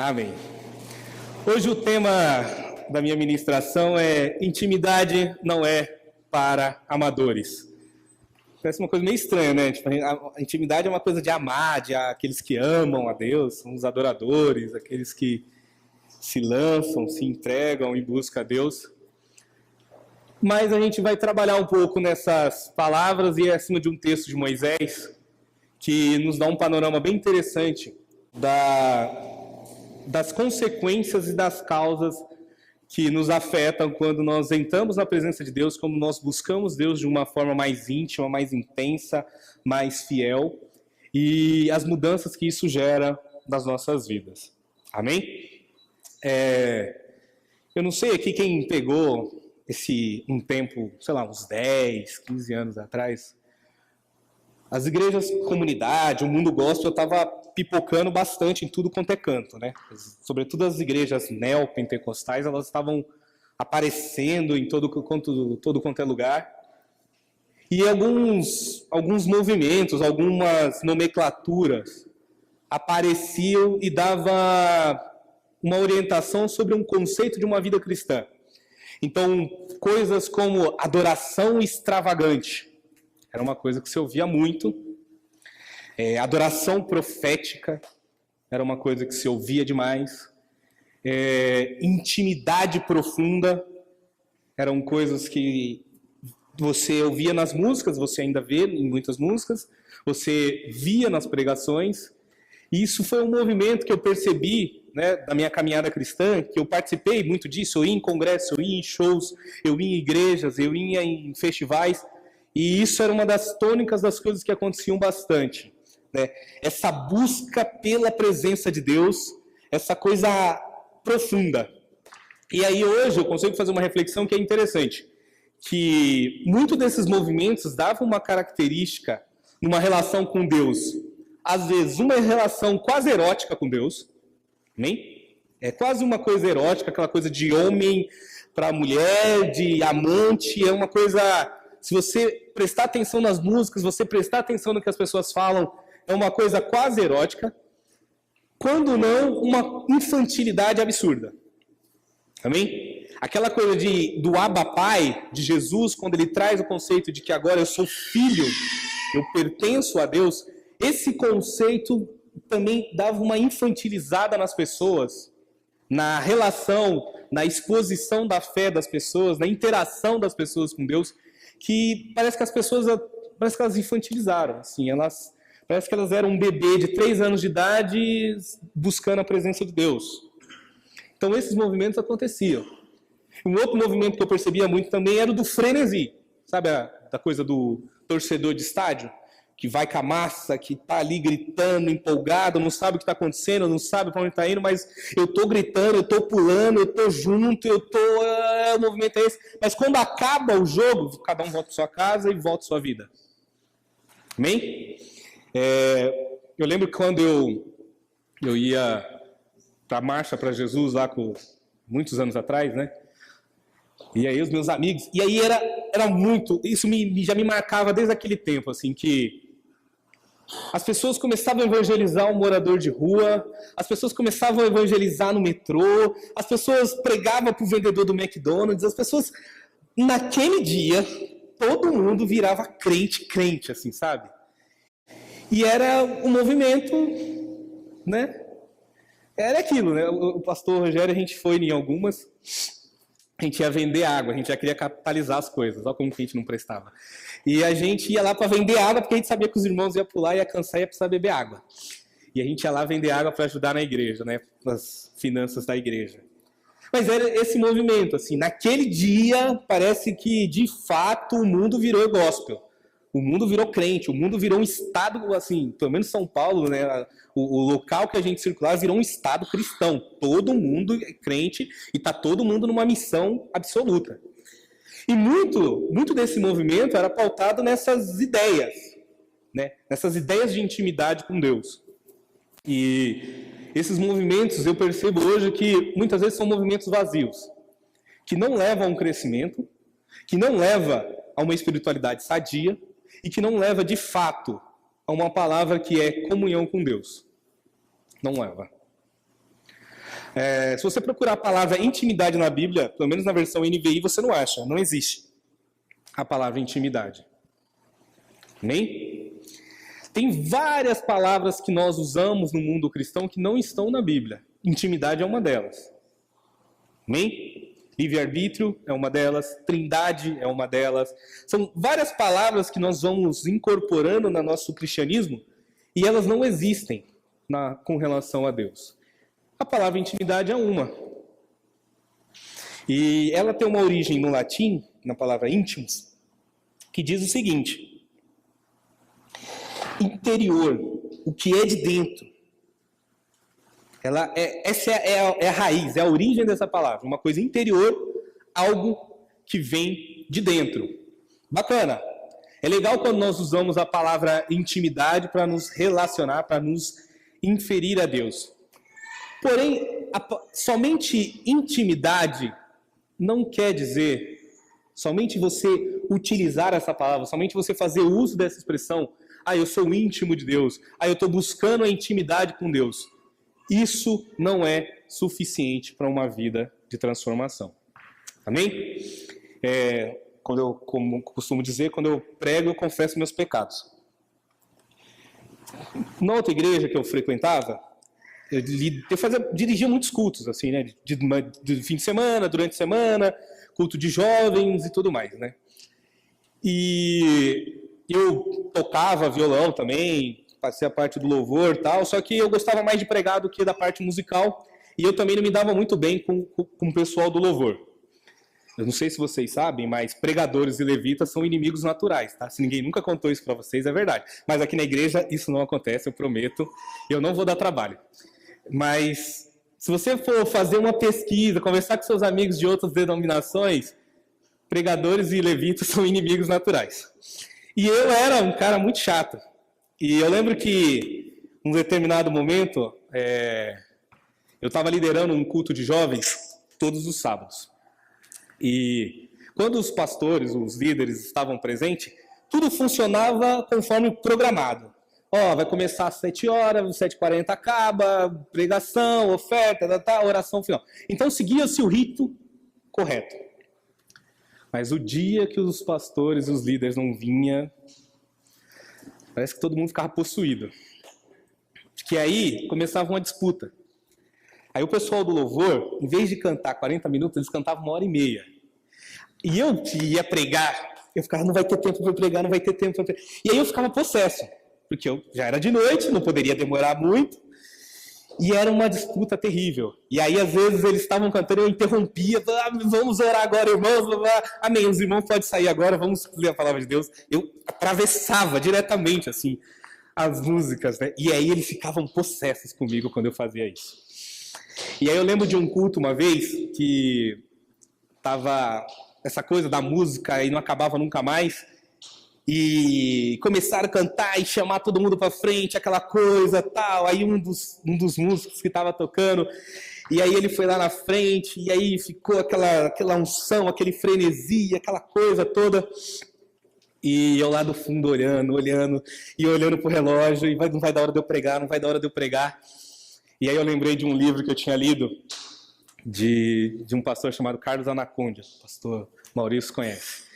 Amém. Hoje o tema da minha ministração é intimidade não é para amadores. Parece uma coisa meio estranha, né? Tipo, a intimidade é uma coisa de amar, de aqueles que amam a Deus, são os adoradores, aqueles que se lançam, se entregam em busca a Deus. Mas a gente vai trabalhar um pouco nessas palavras e acima de um texto de Moisés que nos dá um panorama bem interessante das consequências e das causas que nos afetam quando nós entramos na presença de Deus, como nós buscamos Deus de uma forma mais íntima, mais intensa, mais fiel, e as mudanças que isso gera nas nossas vidas. Amém? Eu não sei aqui quem pegou um tempo, sei lá, uns 10, 15 anos atrás, as igrejas comunidade, o mundo gospel estava pipocando bastante em tudo quanto é canto, né? Sobretudo as igrejas neopentecostais, elas estavam aparecendo em todo quanto é lugar. E alguns movimentos, algumas nomenclaturas apareciam e dava uma orientação sobre um conceito de uma vida cristã. Então, coisas como adoração extravagante, era uma coisa que se ouvia muito. Adoração profética, era uma coisa que se ouvia demais. Intimidade profunda, eram coisas que você ouvia nas músicas, você ainda vê em muitas músicas, você via nas pregações. E isso foi um movimento que eu percebi, né, da minha caminhada cristã, que eu participei muito disso. Eu ia em congressos, eu ia em shows, eu ia em igrejas, eu ia em festivais. E isso era uma das tônicas das coisas que aconteciam bastante, né? Essa busca pela presença de Deus, essa coisa profunda. E aí hoje eu consigo fazer uma reflexão que é interessante, que muito desses movimentos davam uma característica numa relação com Deus, às vezes uma relação quase erótica com Deus, nem? É quase uma coisa erótica, aquela coisa de homem para mulher, de amante, é uma coisa... Se você prestar atenção nas músicas, você prestar atenção no que as pessoas falam, é uma coisa quase erótica, quando não uma infantilidade absurda. Amém? Aquela coisa do Abba Pai, de Jesus, quando ele traz o conceito de que agora eu sou filho, eu pertenço a Deus, esse conceito também dava uma infantilizada nas pessoas, na relação, na exposição da fé das pessoas, na interação das pessoas com Deus, que parece que as pessoas, parece que elas infantilizaram, assim, parece que elas eram um bebê de 3 anos de idade buscando a presença de Deus. Então esses movimentos aconteciam. Um outro movimento que eu percebia muito também era o do frenesi, sabe da coisa do torcedor de estádio? Que vai com a massa, que está ali gritando, empolgado, não sabe o que está acontecendo, não sabe para onde está indo, mas eu estou gritando, eu estou pulando, eu estou junto, o movimento é esse. Mas quando acaba o jogo, cada um volta para sua casa e volta à sua vida. Amém? Eu lembro que quando eu ia para a Marcha para Jesus, lá com muitos anos atrás, né? E aí os meus amigos... E aí era muito... Isso já me marcava desde aquele tempo, assim, que... As pessoas começavam a evangelizar um morador de rua, as pessoas começavam a evangelizar no metrô, as pessoas pregavam para o vendedor do McDonald's, as pessoas, naquele dia, todo mundo virava crente, assim, sabe? E era um movimento, né? Era aquilo, né? O pastor Rogério, a gente foi em algumas, a gente ia vender água, a gente já queria capitalizar as coisas, olha como que a gente não prestava. E a gente ia lá para vender água, porque a gente sabia que os irmãos iam pular, ia cansar e ia precisar beber água. E a gente ia lá vender água para ajudar na igreja, né? As finanças da igreja. Mas era esse movimento, assim, naquele dia, parece que, de fato, o mundo virou gospel. O mundo virou crente, o mundo virou um estado, assim, pelo menos São Paulo, né? O local que a gente circulava virou um estado cristão. Todo mundo é crente e está todo mundo numa missão absoluta. E muito desse movimento era pautado nessas ideias, né? Nessas ideias de intimidade com Deus. E esses movimentos, eu percebo hoje que muitas vezes são movimentos vazios, que não levam a um crescimento, que não leva a uma espiritualidade sadia e que não leva, de fato, a uma palavra que é comunhão com Deus. Não leva. Se você procurar a palavra intimidade na Bíblia, pelo menos na versão NVI, você não acha, não existe a palavra intimidade. Amém? Tem várias palavras que nós usamos no mundo cristão que não estão na Bíblia. Intimidade é uma delas. Amém? Livre-arbítrio é uma delas. Trindade é uma delas. São várias palavras que nós vamos incorporando no nosso cristianismo e elas não existem com relação a Deus. A palavra intimidade é uma. E ela tem uma origem no latim, na palavra íntimos, que diz o seguinte: interior, o que é de dentro. Essa é a raiz, é a origem dessa palavra. Uma coisa interior, algo que vem de dentro. Bacana. É legal quando nós usamos a palavra intimidade para nos relacionar, para nos inferir a Deus. Porém, somente intimidade não quer dizer, somente você utilizar essa palavra, somente você fazer uso dessa expressão, eu sou íntimo de Deus, eu estou buscando a intimidade com Deus. Isso não é suficiente para uma vida de transformação. Amém? Como eu costumo dizer, quando eu prego, eu confesso meus pecados. Na outra igreja que eu frequentava, eu dirigia muitos cultos, assim, né? De fim de semana, durante a semana, culto de jovens e tudo mais, né? E eu tocava violão também, passei a parte do louvor e tal, só que eu gostava mais de pregar do que da parte musical, e eu também não me dava muito bem com o pessoal do louvor. Eu não sei se vocês sabem, mas pregadores e levitas são inimigos naturais, tá? Se ninguém nunca contou isso para vocês, é verdade. Mas aqui na igreja isso não acontece, eu prometo, eu não vou dar trabalho. Mas se você for fazer uma pesquisa, conversar com seus amigos de outras denominações, pregadores e levitas são inimigos naturais. E eu era um cara muito chato. E eu lembro que, num determinado momento, eu estava liderando um culto de jovens todos os sábados. E quando os pastores, os líderes estavam presentes, tudo funcionava conforme programado. Vai começar às 7 horas, 7h40 acaba, pregação, oferta, oração final. Então seguia-se o rito correto. Mas o dia que os pastores e os líderes não vinham, parece que todo mundo ficava possuído. Que aí começava uma disputa. Aí o pessoal do louvor, em vez de cantar 40 minutos, eles cantavam 1h30. E eu que ia pregar, eu ficava, não vai ter tempo para pregar, não vai ter tempo para pregar. E aí eu ficava possesso, porque eu já era de noite, não poderia demorar muito. E era uma disputa terrível. E aí, às vezes, eles estavam cantando, eu interrompia, vamos orar agora, irmãos, amém, os irmãos podem sair agora, vamos ler a palavra de Deus. Eu atravessava diretamente, assim, as músicas, né? E aí eles ficavam possessos comigo quando eu fazia isso. E aí eu lembro de um culto uma vez, que tava essa coisa da música e não acabava nunca mais, e começaram a cantar e chamar todo mundo para frente, aquela coisa, tal. Aí um dos músicos que estava tocando, e aí ele foi lá na frente, e aí ficou aquela unção, aquele frenesi, aquela coisa toda. E eu lá do fundo olhando pro relógio, e não vai dar hora de eu pregar, não vai dar hora de eu pregar. E aí eu lembrei de um livro que eu tinha lido, de um pastor chamado Carlos Anacondia, o pastor Maurício conhece.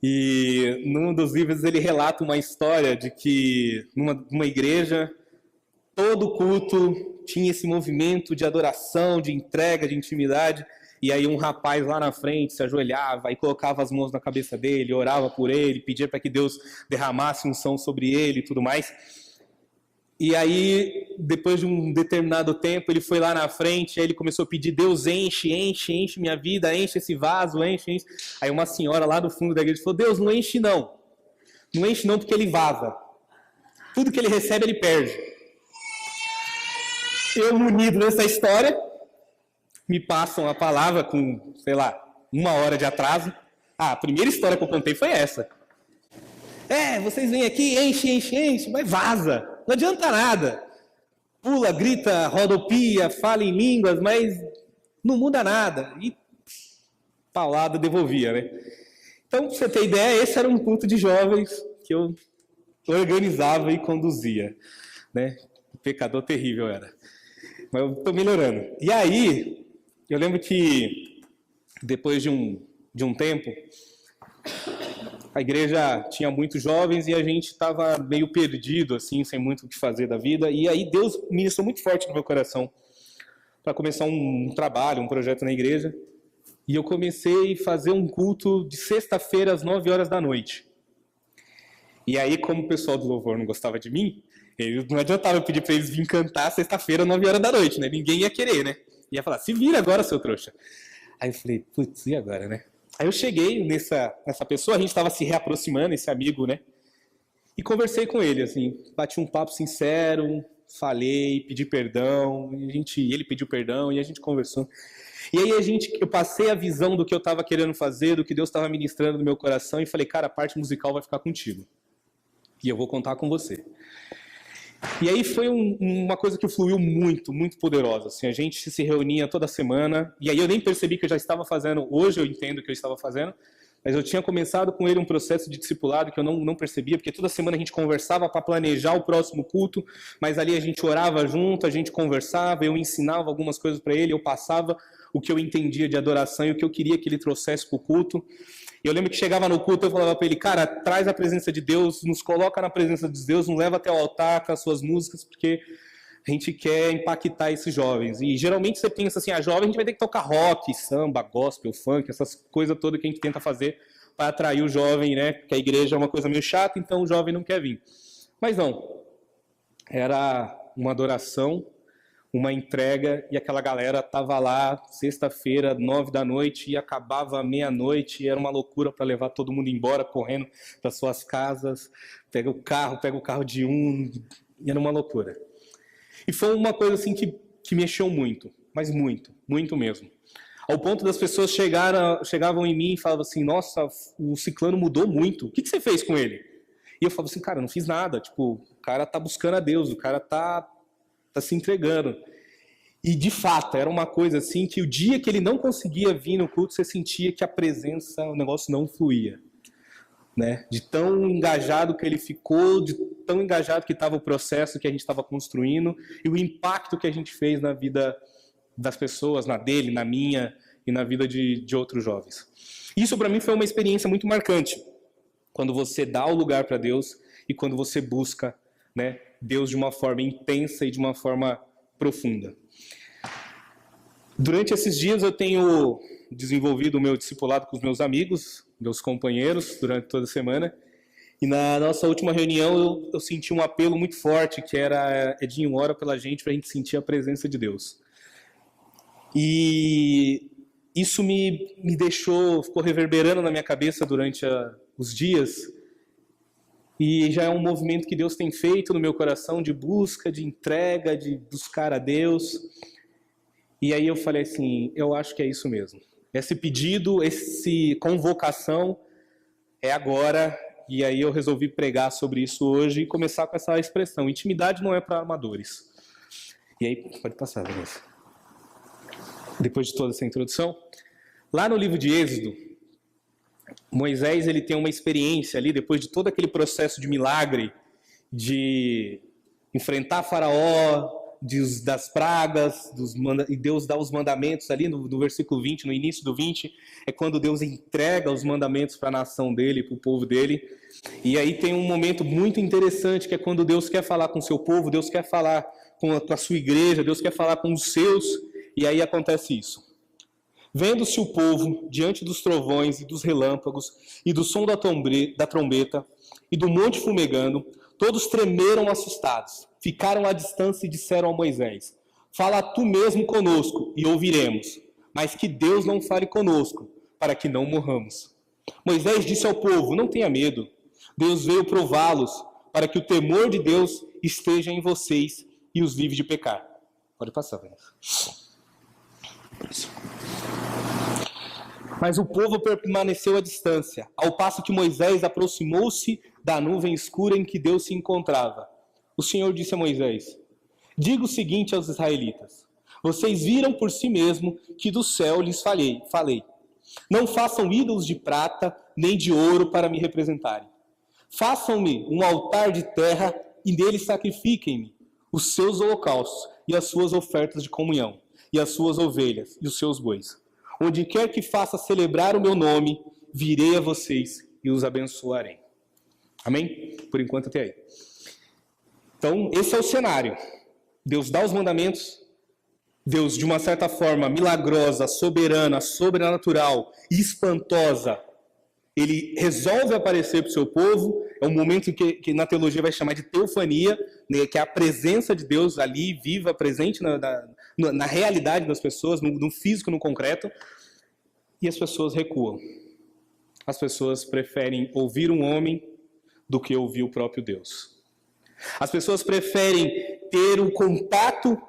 E num dos livros ele relata uma história de que numa igreja, todo culto tinha esse movimento de adoração, de entrega, de intimidade, e aí um rapaz lá na frente se ajoelhava e colocava as mãos na cabeça dele, orava por ele, pedia para que Deus derramasse unção sobre ele e tudo mais. E aí, depois de um determinado tempo, ele foi lá na frente, aí ele começou a pedir, Deus, enche minha vida, enche esse vaso, enche. Aí uma senhora lá do fundo da igreja falou, Deus, não enche não. Não enche não porque ele vaza. Tudo que ele recebe, ele perde. Eu, munido nessa história, me passam a palavra com, 1 hora de atraso. A primeira história que eu contei foi essa. Vocês vêm aqui, enche, mas vaza. Não adianta nada. Pula, grita, rodopia, fala em línguas, mas não muda nada. E paulada devolvia, né? Então, pra você ter ideia, esse era um culto de jovens que eu organizava e conduzia, né? Um pecador terrível era. mas eu tô melhorando. E aí, eu lembro que depois de um tempo, a igreja tinha muitos jovens e a gente estava meio perdido, assim, sem muito o que fazer da vida. E aí Deus ministrou muito forte no meu coração para começar um trabalho, um projeto na igreja. E eu comecei a fazer um culto de sexta-feira às 9 horas da noite. E aí, como o pessoal do louvor não gostava de mim, não adiantava eu pedir para eles virem cantar sexta-feira às 9 horas da noite, né? Ninguém ia querer, né? Ia falar, se vira agora, seu trouxa. Aí eu falei, putz, e agora, né? Aí eu cheguei nessa pessoa, a gente estava se reaproximando, esse amigo, né? E conversei com ele, assim, bati um papo sincero, falei, pedi perdão, ele pediu perdão e a gente conversou. E aí eu passei a visão do que eu estava querendo fazer, do que Deus estava ministrando no meu coração e falei, cara, a parte musical vai ficar contigo. E eu vou contar com você. E aí foi uma coisa que fluiu muito, muito poderosa. Assim, a gente se reunia toda semana, e aí eu nem percebi que eu já estava fazendo, hoje eu entendo que eu estava fazendo, mas eu tinha começado com ele um processo de discipulado que eu não percebia, porque toda semana a gente conversava para planejar o próximo culto, mas ali a gente orava junto, a gente conversava, eu ensinava algumas coisas para ele, eu passava o que eu entendia de adoração e o que eu queria que ele trouxesse para o culto. E eu lembro que chegava no culto, eu falava para ele, cara, traz a presença de Deus, nos coloca na presença de Deus, nos leva até o altar com as suas músicas, porque a gente quer impactar esses jovens. E geralmente você pensa assim, jovem a gente vai ter que tocar rock, samba, gospel, funk, essas coisas todas que a gente tenta fazer para atrair o jovem, né? Porque a igreja é uma coisa meio chata, então o jovem não quer vir. Mas não, era uma adoração, uma entrega, e aquela galera estava lá, sexta-feira, 9 da noite, e acabava meia-noite, e era uma loucura para levar todo mundo embora, correndo para suas casas, pega o carro de um, e era uma loucura. E foi uma coisa assim que mexeu muito, mas muito, muito mesmo. Ao ponto das pessoas chegavam em mim e falavam assim, nossa, o ciclano mudou muito, o que você fez com ele? E eu falava assim, cara, eu não fiz nada, tipo, o cara tá buscando a Deus, o cara tá se entregando. E, de fato, era uma coisa assim que o dia que ele não conseguia vir no culto, você sentia que a presença, o negócio não fluía. Né? De tão engajado que ele ficou, de tão engajado que estava o processo que a gente estava construindo e o impacto que a gente fez na vida das pessoas, na dele, na minha e na vida de outros jovens. Isso, para mim, foi uma experiência muito marcante. Quando você dá o lugar para Deus e quando você busca, né, Deus de uma forma intensa e de uma forma profunda. Durante esses dias eu tenho desenvolvido o meu discipulado com os meus amigos, meus companheiros, durante toda a semana. E na nossa última reunião eu senti um apelo muito forte, que era, Edinho, ora pela gente para a gente sentir a presença de Deus. E isso me ficou reverberando na minha cabeça durante os dias. E já é um movimento que Deus tem feito no meu coração de busca, de entrega, de buscar a Deus. E aí eu falei assim, eu acho que é isso mesmo. Esse pedido, essa convocação é agora. E aí eu resolvi pregar sobre isso hoje e começar com essa expressão. Intimidade não é para amadores. E aí, pode passar, Vanessa. Depois de toda essa introdução, lá no livro de Êxodo, Moisés ele tem uma experiência ali, depois de todo aquele processo de milagre, de enfrentar Faraó, das pragas, e Deus dá os mandamentos ali no versículo 20, no início do 20, é quando Deus entrega os mandamentos para a nação dele, para o povo dele. E aí tem um momento muito interessante, que é quando Deus quer falar com o seu povo, Deus quer falar com a sua igreja, Deus quer falar com os seus, e aí acontece isso. Vendo-se o povo diante dos trovões e dos relâmpagos, e do som da trombeta, e do monte fumegando, todos tremeram assustados, ficaram à distância e disseram a Moisés, fala tu mesmo conosco, e ouviremos, mas que Deus não fale conosco, para que não morramos. Moisés disse ao povo, não tenha medo, Deus veio prová-los, para que o temor de Deus esteja em vocês e os livre de pecar. Pode passar, Vanessa. Mas o povo permaneceu à distância, ao passo que Moisés aproximou-se da nuvem escura em que Deus se encontrava. O Senhor disse a Moisés, diga o seguinte aos israelitas, vocês viram por si mesmo que do céu lhes falei, não façam ídolos de prata nem de ouro para me representarem. Façam-me um altar de terra e nele sacrifiquem-me os seus holocaustos e as suas ofertas de comunhão, e as suas ovelhas e os seus bois. Onde quer que faça celebrar o meu nome, virei a vocês e os abençoarei. Amém? Por enquanto até aí. Então, esse é o cenário. Deus dá os mandamentos, Deus, de uma certa forma, milagrosa, soberana, sobrenatural, espantosa, ele resolve aparecer para o seu povo. É um momento que na teologia vai chamar de teofania, né, que é a presença de Deus ali, viva, presente na realidade das pessoas, no físico, no concreto. E as pessoas recuam. As pessoas preferem ouvir um homem do que ouvir o próprio Deus. As pessoas preferem ter o contato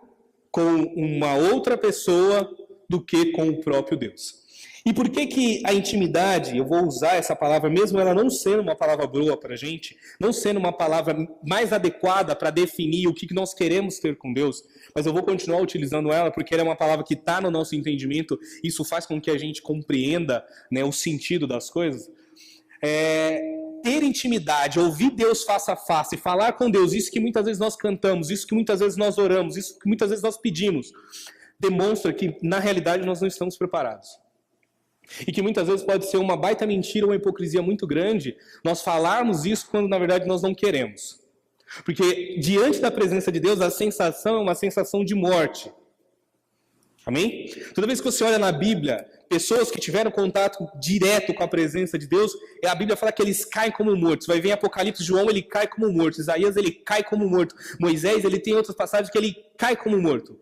com uma outra pessoa do que com o próprio Deus. E por que a intimidade, eu vou usar essa palavra, mesmo ela não sendo uma palavra boa para a gente, não sendo uma palavra mais adequada para definir o que nós queremos ter com Deus, mas eu vou continuar utilizando ela porque ela é uma palavra que está no nosso entendimento, isso faz com que a gente compreenda, né, o sentido das coisas. Ter intimidade, ouvir Deus face a face, falar com Deus, isso que muitas vezes nós cantamos, isso que muitas vezes nós oramos, isso que muitas vezes nós pedimos, demonstra que na realidade nós não estamos preparados. E que muitas vezes pode ser uma baita mentira, uma hipocrisia muito grande, nós falarmos isso quando na verdade nós não queremos. Porque diante da presença de Deus, a sensação é uma sensação de morte. Amém? Toda vez que você olha na Bíblia, pessoas que tiveram contato direto com a presença de Deus, a Bíblia fala que eles caem como mortos. Vai ver em Apocalipse, João, ele cai como morto. Isaías, ele cai como morto. Moisés, ele tem outras passagens que ele cai como morto.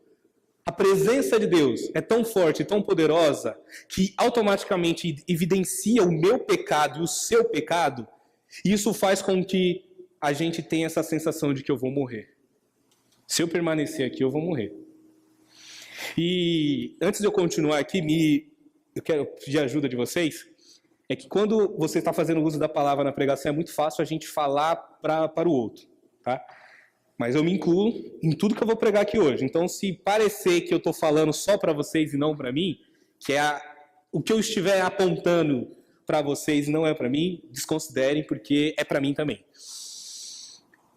A presença de Deus é tão forte e tão poderosa que automaticamente evidencia o meu pecado e o seu pecado. E isso faz com que a gente tenha essa sensação de que eu vou morrer. Se eu permanecer aqui, eu vou morrer. E antes de eu continuar aqui, eu quero pedir a ajuda de vocês. É que quando você está fazendo uso da palavra na pregação, é muito fácil a gente falar para o outro, tá? Mas eu me incluo em tudo que eu vou pregar aqui hoje. Então, se parecer que eu estou falando só para vocês e não para mim, que é o que eu estiver apontando para vocês não é para mim, desconsiderem, porque é para mim também.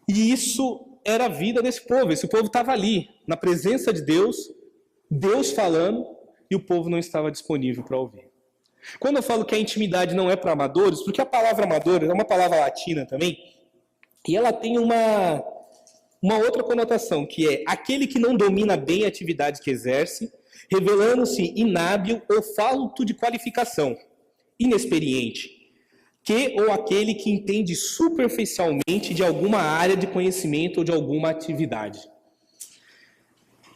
E isso era a vida desse povo. Esse povo estava ali, na presença de Deus, Deus falando, e o povo não estava disponível para ouvir. Quando eu falo que a intimidade não é para amadores, porque a palavra amador é uma palavra latina também, e ela tem uma outra conotação, que é aquele que não domina bem a atividade que exerce, revelando-se inábil ou falto de qualificação, inexperiente, ou aquele que entende superficialmente de alguma área de conhecimento ou de alguma atividade.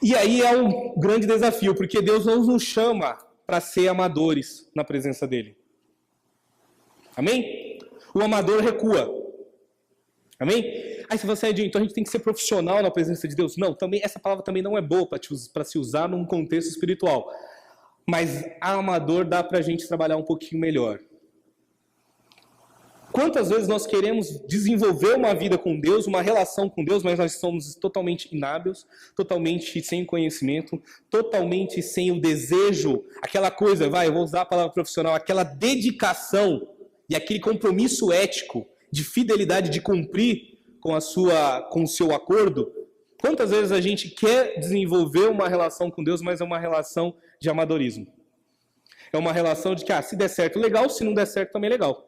E aí é um grande desafio, porque Deus não nos chama para ser amadores na presença dele. Amém? O amador recua. Amém? Aí se você então a gente tem que ser profissional na presença de Deus. Não, também, essa palavra também não é boa para se usar num contexto espiritual. Mas amador dá para a gente trabalhar um pouquinho melhor. Quantas vezes nós queremos desenvolver uma vida com Deus, uma relação com Deus, mas nós somos totalmente inábeis, totalmente sem conhecimento, totalmente sem o desejo, aquela coisa, eu vou usar a palavra profissional, aquela dedicação e aquele compromisso ético de fidelidade, de cumprir com o seu acordo. Quantas vezes a gente quer desenvolver uma relação com Deus, mas é uma relação de amadorismo? É uma relação de que, se der certo, legal, se não der certo, também legal.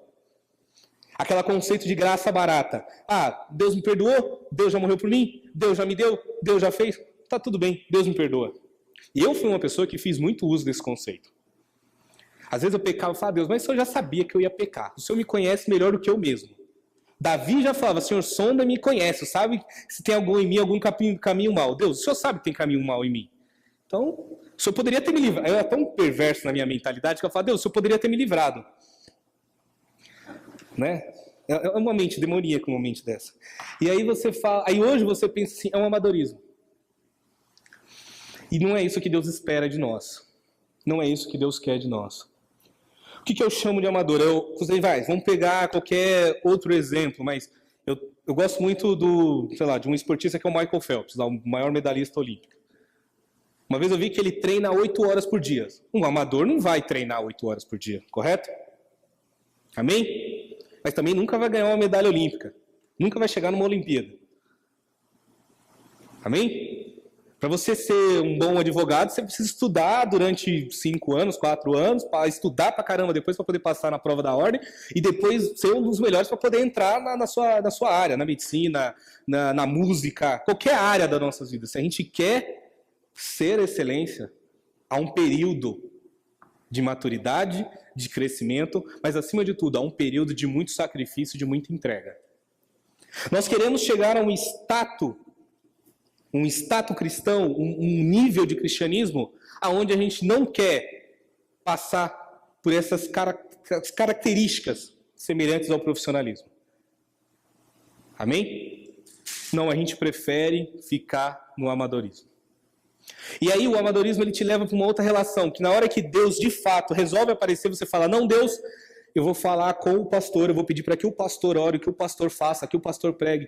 Aquele conceito de graça barata. Deus me perdoou, Deus já morreu por mim, Deus já me deu, Deus já fez, tá tudo bem, Deus me perdoa. E eu fui uma pessoa que fiz muito uso desse conceito. Às vezes eu pecava e falava, Deus, mas o Senhor já sabia que eu ia pecar. O Senhor me conhece melhor do que eu mesmo. Davi já falava, Senhor, sonda e me conhece, sabe se tem algum em mim, algum caminho mal. Deus, o Senhor sabe que tem caminho mal em mim. Então, o Senhor poderia ter me livrado. Eu era tão perverso na minha mentalidade que eu falava, Deus, o Senhor poderia ter me livrado. Né? É uma mente demoníaca, uma mente dessa. E aí você fala, aí hoje você pensa assim, é um amadorismo. E não é isso que Deus espera de nós. Não é isso que Deus quer de nós. O que eu chamo de amador? Vamos pegar qualquer outro exemplo, mas eu gosto muito de um esportista que é o Michael Phelps, o maior medalhista olímpico. Uma vez eu vi que ele treina 8 horas por dia. Um amador não vai treinar 8 horas por dia, correto? Amém? Mas também nunca vai ganhar uma medalha olímpica. Nunca vai chegar numa Olimpíada. Amém? Para você ser um bom advogado, você precisa estudar durante 5 anos, 4 anos, para estudar pra caramba depois para poder passar na prova da ordem e depois ser um dos melhores para poder entrar na sua área, na medicina, na música, qualquer área das nossas vidas. Se a gente quer ser excelência, há um período de maturidade, de crescimento, mas acima de tudo, há um período de muito sacrifício, de muita entrega. Nós queremos chegar a um status cristão, um nível de cristianismo, aonde a gente não quer passar por essas características semelhantes ao profissionalismo. Amém? Não, a gente prefere ficar no amadorismo. E aí o amadorismo ele te leva para uma outra relação, que na hora que Deus de fato resolve aparecer, você fala, não, Deus, eu vou falar com o pastor, eu vou pedir para que o pastor ore, que o pastor faça, que o pastor pregue,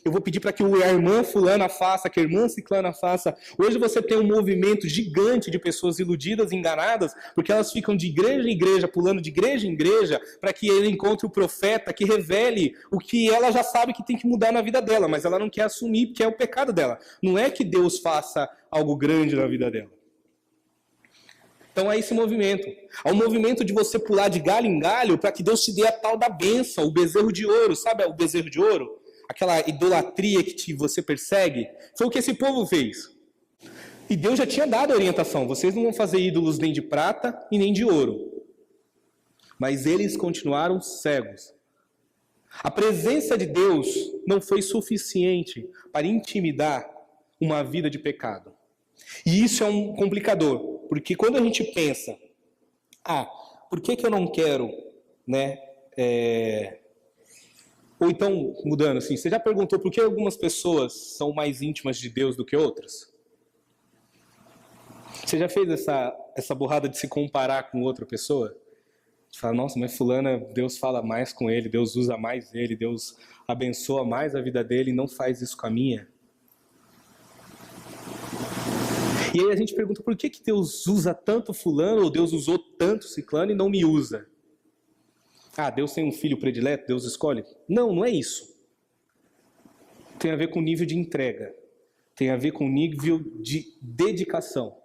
eu vou pedir para que a irmã fulana faça, que a irmã ciclana faça. Hoje você tem um movimento gigante de pessoas iludidas, enganadas, porque elas ficam de igreja em igreja, pulando de igreja em igreja, para que ele encontre o profeta que revele o que ela já sabe que tem que mudar na vida dela, mas ela não quer assumir, porque é o pecado dela. Não é que Deus faça algo grande na vida dela. Então é esse movimento. É um movimento de você pular de galho em galho para que Deus te dê a tal da bênção, o bezerro de ouro. Sabe o bezerro de ouro? Aquela idolatria que você persegue. Foi o que esse povo fez. E Deus já tinha dado a orientação. Vocês não vão fazer ídolos nem de prata e nem de ouro. Mas eles continuaram cegos. A presença de Deus não foi suficiente para intimidar uma vida de pecado. E isso é um complicador. Porque quando a gente pensa, por que eu não quero, né? Ou então, mudando assim, você já perguntou por que algumas pessoas são mais íntimas de Deus do que outras? Você já fez essa burrada de se comparar com outra pessoa? Você fala, nossa, mas fulana, Deus fala mais com ele, Deus usa mais ele, Deus abençoa mais a vida dele e não faz isso com a minha? E aí a gente pergunta, por que Deus usa tanto fulano, ou Deus usou tanto ciclano e não me usa? Deus tem um filho predileto, Deus escolhe? Não, não é isso. Tem a ver com o nível de entrega. Tem a ver com o nível de dedicação.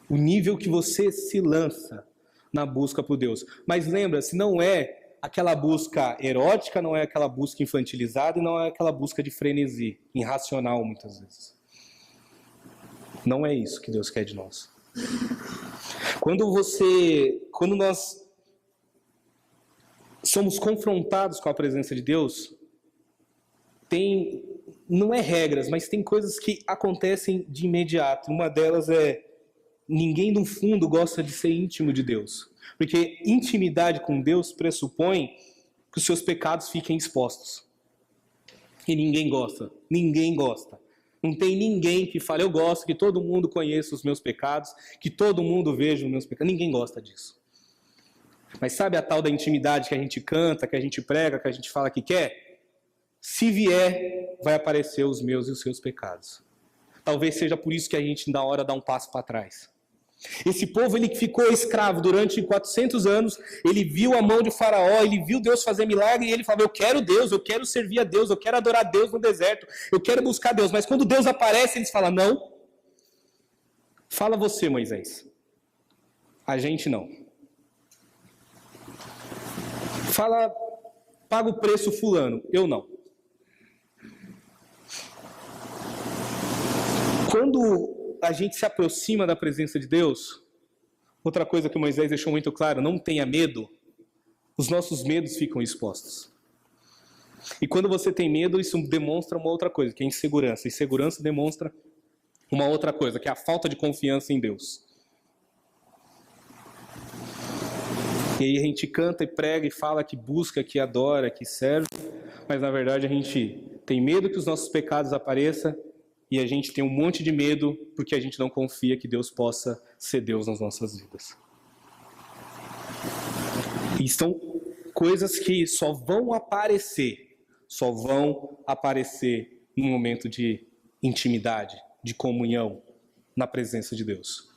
O nível que você se lança na busca por Deus. Mas lembra-se, não é aquela busca erótica, não é aquela busca infantilizada e não é aquela busca de frenesi, irracional muitas vezes. Não é isso que Deus quer de nós. Quando nós somos confrontados com a presença de Deus, não é regras, mas tem coisas que acontecem de imediato. Uma delas é, ninguém no fundo gosta de ser íntimo de Deus. Porque intimidade com Deus pressupõe que os seus pecados fiquem expostos. E ninguém gosta. Ninguém gosta. Não tem ninguém que fale, eu gosto que todo mundo conheça os meus pecados, que todo mundo veja os meus pecados. Ninguém gosta disso. Mas sabe a tal da intimidade que a gente canta, que a gente prega, que a gente fala que quer? Se vier, vai aparecer os meus e os seus pecados. Talvez seja por isso que a gente, na hora, dá um passo para trás. Esse povo, ele ficou escravo durante 400 anos, ele viu a mão de Faraó, ele viu Deus fazer milagre, e ele falou, eu quero Deus, eu quero servir a Deus, eu quero adorar Deus no deserto, eu quero buscar Deus. Mas quando Deus aparece, eles falam, não. Fala você, Moisés. A gente não. Fala, paga o preço fulano, eu não. Quando a gente se aproxima da presença de Deus, outra coisa que Moisés deixou muito claro, não tenha medo, os nossos medos ficam expostos. E quando você tem medo, isso demonstra uma outra coisa, que é insegurança. Insegurança demonstra uma outra coisa, que é a falta de confiança em Deus. E aí a gente canta e prega e fala que busca, que adora, que serve, mas na verdade a gente tem medo que os nossos pecados apareçam, e a gente tem um monte de medo porque a gente não confia que Deus possa ser Deus nas nossas vidas. E são coisas que só vão aparecer num momento de intimidade, de comunhão, na presença de Deus.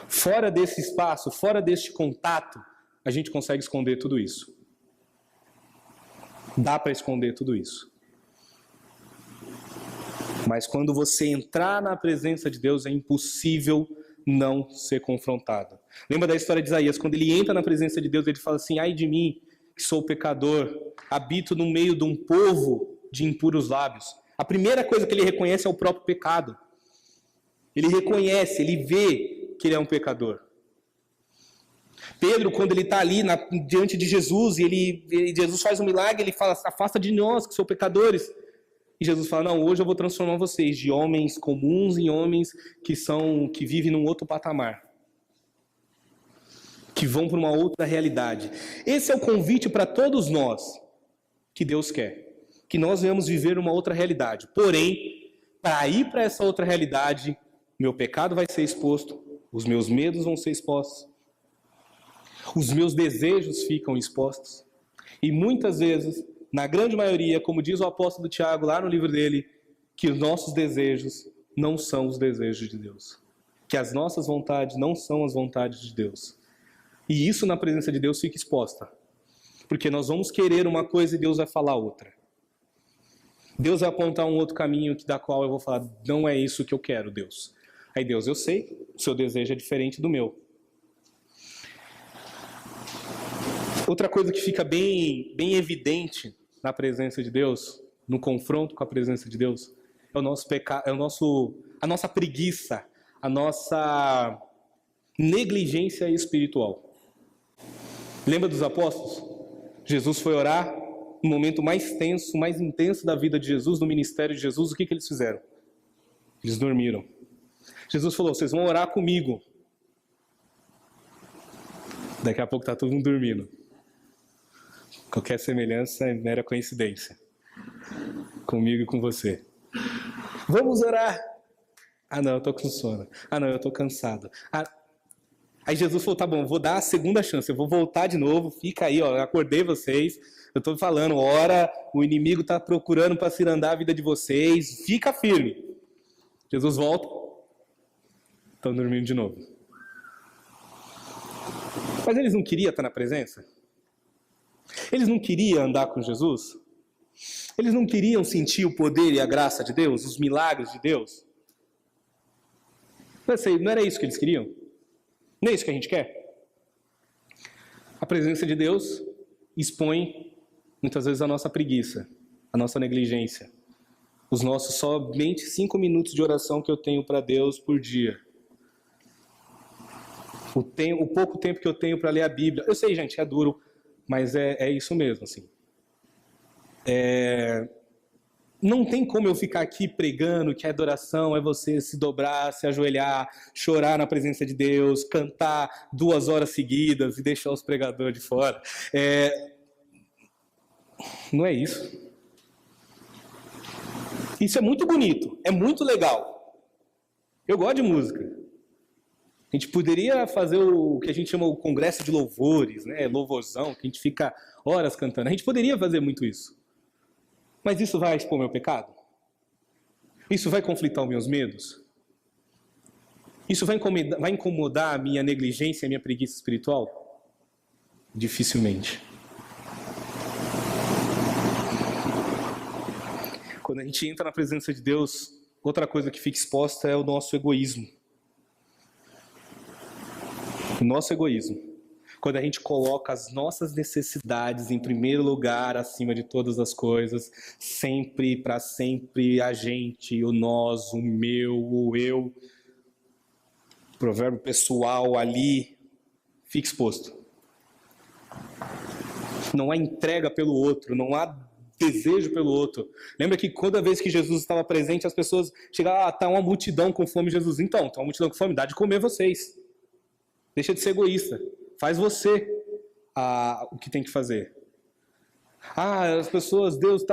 Fora desse espaço, fora deste contato, a gente consegue esconder tudo isso. Dá para esconder tudo isso. Mas quando você entrar na presença de Deus, é impossível não ser confrontado. Lembra da história de Isaías? Quando ele entra na presença de Deus, ele fala assim: ai de mim, que sou pecador, habito no meio de um povo de impuros lábios. A primeira coisa que ele reconhece é o próprio pecado. Ele reconhece, ele vê que ele é um pecador. Pedro, quando ele está ali diante de Jesus, e Jesus faz um milagre, ele fala: afasta de nós, que sou pecadores. E Jesus fala: não, hoje eu vou transformar vocês de homens comuns em homens que vivem num outro patamar, que vão para uma outra realidade. Esse é o convite para todos nós que Deus quer, que nós venhamos viver uma outra realidade. Porém, para ir para essa outra realidade, meu pecado vai ser exposto, os meus medos vão ser expostos, os meus desejos ficam expostos. E muitas vezes, na grande maioria, como diz o apóstolo Tiago lá no livro dele, que os nossos desejos não são os desejos de Deus. Que as nossas vontades não são as vontades de Deus. E isso na presença de Deus fica exposta. Porque nós vamos querer uma coisa e Deus vai falar outra. Deus vai apontar um outro caminho da qual eu vou falar: não é isso que eu quero, Deus. Aí Deus: eu sei, o seu desejo é diferente do meu. Outra coisa que fica bem evidente na presença de Deus, no confronto com a presença de Deus, é o nosso pecado, a nossa preguiça, a nossa negligência espiritual. Lembra dos apóstolos? Jesus foi orar no momento mais tenso, mais intenso da vida de Jesus, no ministério de Jesus. O que eles fizeram? Eles dormiram. Jesus falou: vocês vão orar comigo. Daqui a pouco está todo mundo dormindo. Qualquer semelhança é mera coincidência. Comigo e com você. Vamos orar. Ah, não, eu estou com sono. Ah, não, eu estou cansado. Aí Jesus falou: tá bom, vou dar a segunda chance. Eu vou voltar de novo. Fica aí, ó. Eu acordei vocês. Eu estou falando, ora, o inimigo está procurando para cirandar a vida de vocês. Fica firme. Jesus volta. Estão dormindo de novo. Mas eles não queriam estar na presença? Eles não queriam andar com Jesus? Eles não queriam sentir o poder e a graça de Deus, os milagres de Deus? Não era isso que eles queriam? Não é isso que a gente quer? A presença de Deus expõe muitas vezes a nossa preguiça, a nossa negligência, os nossos somente 5 minutos de oração que eu tenho para Deus por dia. O pouco tempo que eu tenho para ler a Bíblia. Eu sei, gente, é duro, mas é isso mesmo, assim. Não tem como eu ficar aqui pregando que a adoração é você se dobrar, se ajoelhar, chorar na presença de Deus, cantar 2 horas seguidas e deixar os pregadores de fora. Não é isso. Isso é muito bonito, é muito legal. Eu gosto de música. A gente poderia fazer o que a gente chama o congresso de louvores, né? Louvorzão, que a gente fica horas cantando. A gente poderia fazer muito isso. Mas isso vai expor meu pecado? Isso vai conflitar os meus medos? Isso vai incomodar a minha negligência e a minha preguiça espiritual? Dificilmente. Quando a gente entra na presença de Deus, outra coisa que fica exposta é o nosso egoísmo. O nosso egoísmo. Quando a gente coloca as nossas necessidades em primeiro lugar, acima de todas as coisas, sempre, para sempre, a gente, o nós, o meu, o eu, provérbio pessoal ali, fica exposto. Não há entrega pelo outro, não há desejo pelo outro. Lembra que toda vez que Jesus estava presente, as pessoas chegavam: tá uma multidão com fome, Jesus. Então, tá uma multidão com fome, dá de comer vocês. Deixa de ser egoísta. Faz você o que tem que fazer. As pessoas, Deus,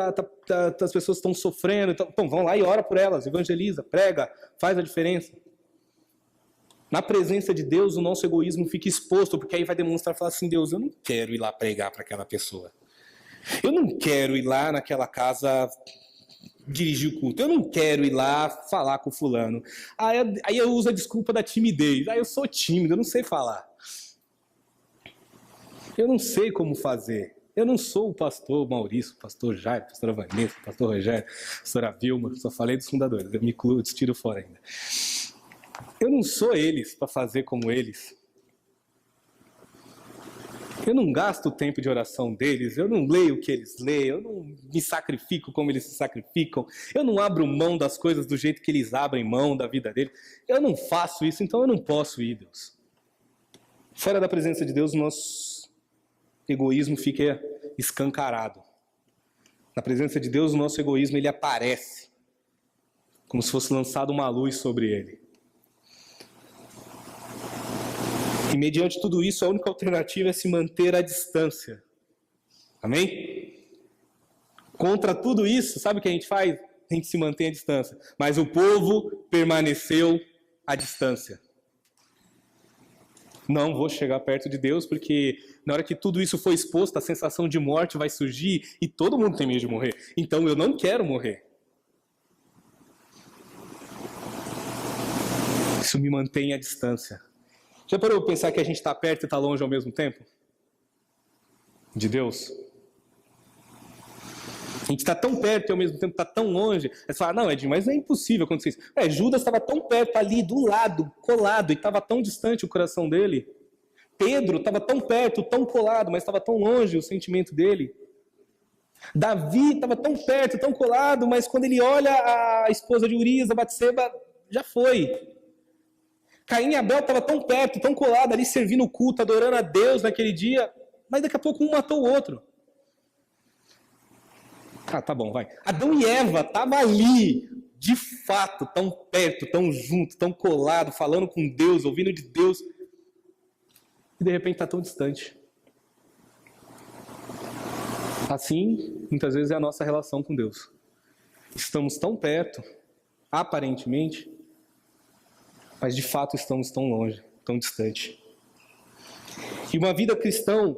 as pessoas estão sofrendo. Então, vão lá e ora por elas, evangeliza, prega, faz a diferença. Na presença de Deus, o nosso egoísmo fica exposto, porque aí vai demonstrar, falar assim: Deus, eu não quero ir lá pregar para aquela pessoa. Eu não quero ir lá naquela casa dirigir o culto. Eu não quero ir lá falar com o fulano. Aí eu uso a desculpa da timidez. Eu sou tímido, eu não sei falar. Eu não sei como fazer. Eu não sou o pastor Maurício, o pastor Jairo, a pastora Vanessa, o pastor Rogério, a pastora Vilma, só falei dos fundadores, eu me incluo, tiro fora ainda. Eu não sou eles para fazer como eles. Eu não gasto o tempo de oração deles, eu não leio o que eles leem, eu não me sacrifico como eles se sacrificam, eu não abro mão das coisas do jeito que eles abrem mão da vida deles. Eu não faço isso, então eu não posso ir, Deus. Fora da presença de Deus, nosso egoísmo fica escancarado. Na presença de Deus, o nosso egoísmo ele aparece, como se fosse lançado uma luz sobre ele. E mediante tudo isso, a única alternativa é se manter à distância. Amém? Contra tudo isso, sabe o que a gente faz? A gente se mantém à distância. Mas o povo permaneceu à distância. Não vou chegar perto de Deus, porque na hora que tudo isso for exposto, a sensação de morte vai surgir e todo mundo tem medo de morrer. Então eu não quero morrer. Isso me mantém à distância. Já parou para pensar que a gente está perto e está longe ao mesmo tempo? De Deus? A gente está tão perto e ao mesmo tempo está tão longe. Aí você fala, não, Edinho, mas é impossível acontecer isso. Judas estava tão perto ali, do lado, colado, e estava tão distante o coração dele. Pedro estava tão perto, tão colado, mas estava tão longe o sentimento dele. Davi estava tão perto, tão colado, mas quando ele olha a esposa de Urias, a Batseba, já foi. Caim e Abel estavam tão perto, tão colado ali, servindo o culto, adorando a Deus naquele dia, mas daqui a pouco um matou o outro. Ah, tá bom, vai. Adão e Eva estavam ali, de fato, tão perto, tão junto, tão colado, falando com Deus, ouvindo de Deus, e de repente está tão distante. Assim, muitas vezes é a nossa relação com Deus. Estamos tão perto, aparentemente, mas de fato estamos tão longe, tão distante. E uma vida cristã,